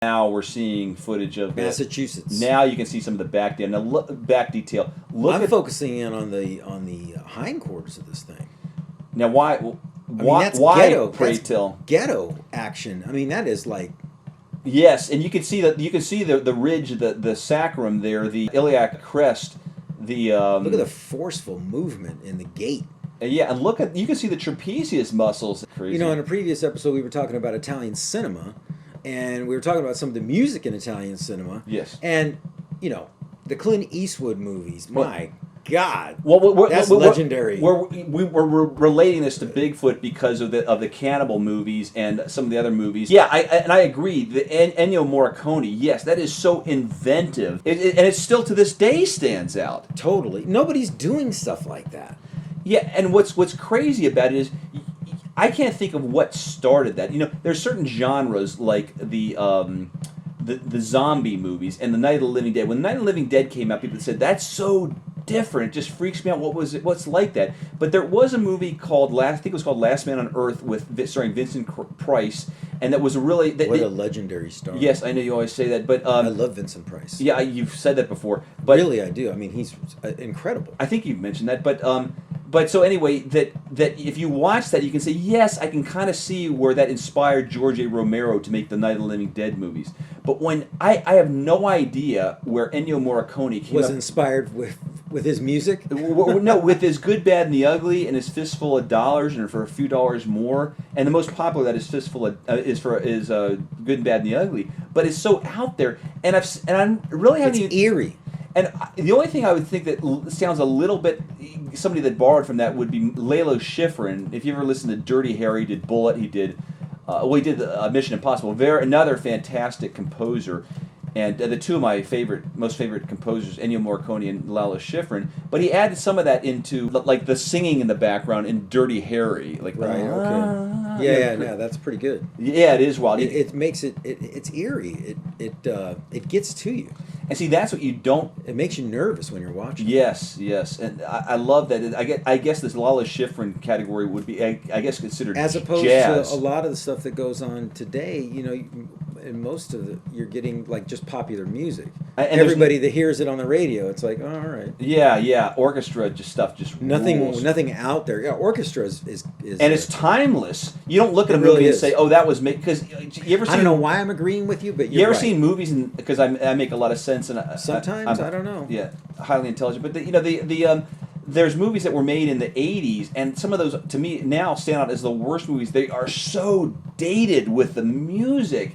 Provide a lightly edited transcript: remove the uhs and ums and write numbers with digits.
Now we're seeing footage of Massachusetts. Now you can see some of the back detail. Now back detail. I'm focusing in on the hindquarters of this thing. Now why? I mean, that's why? Ghetto. Pray That's tell. ghetto action. I mean, that is like. Yes, and you can see the ridge, the sacrum there, the iliac crest. Look at the forceful movement in the gait. Yeah, and you can see the trapezius muscles. Crazy. You know, in a previous episode, we were talking about Italian cinema, and we were talking about some of the music in Italian cinema. Yes. And, you know, the Clint Eastwood movies, my God, that's legendary. We're relating this to Bigfoot because of the cannibal movies and some of the other movies. Yeah, I agree. The Ennio Morricone, yes, that is so inventive, and it still to this day stands out. Totally. Nobody's doing stuff like that. Yeah, and what's crazy about it is I can't think of what started that. You know, there's certain genres like the zombie movies and the Night of the Living Dead. When Night of the Living Dead came out, people said that's so different. It just freaks me out. What's like that? But there was a movie called I think it was called Last Man on Earth starring Vincent Price, and that was a really what a legendary star. Yes, I know you always say that, but I love Vincent Price. Yeah, you've said that before. But really, I do. I mean, he's incredible. I think you've mentioned that, but so anyway, that if you watch that, you can say, yes, I can kind of see where that inspired George A. Romero to make the Night of the Living Dead movies. But when I have no idea where Ennio Morricone came was up, inspired with his music. No, with his Good, Bad, and the Ugly, and his Fistful of Dollars, and for a few dollars more. And the most popular that is Fistful of, is Good, and Bad, and the Ugly. But it's so out there, and I'm really having it's eerie. And the only thing I would think that sounds a little bit, somebody that borrowed from that would be Lalo Schifrin. If you ever listened to Dirty Harry, he did Bullet, he did Mission Impossible. Another fantastic composer. And the two of my most favorite composers, Ennio Morricone and Lalo Schifrin. But he added some of that into, like, the singing in the background in Dirty Harry. Like, right, okay. Yeah, that's pretty good. Yeah, it is wild. It makes it's eerie. It gets to you. And see, that's what you don't... It makes you nervous when you're watching. Yes. And I love that. I guess this Lalo Schifrin category would be, I guess, considered as opposed jazz. to a lot of the stuff that goes on today. You know, in most of you're getting like just popular music. And everybody that hears it on the radio, it's like, oh, all right. Yeah. Orchestra stuff just nothing rules. out there. Yeah, orchestra is and it's timeless. You don't look at a movie and say, oh, that was made, because you ever seen... I don't know why I'm agreeing with you, but you ever right. seen movies, because I make a lot of sense, and sometimes I don't know. Yeah, highly intelligent, but there's movies that were made in the 80s, and some of those, to me, now stand out as the worst movies. They are so dated with the music.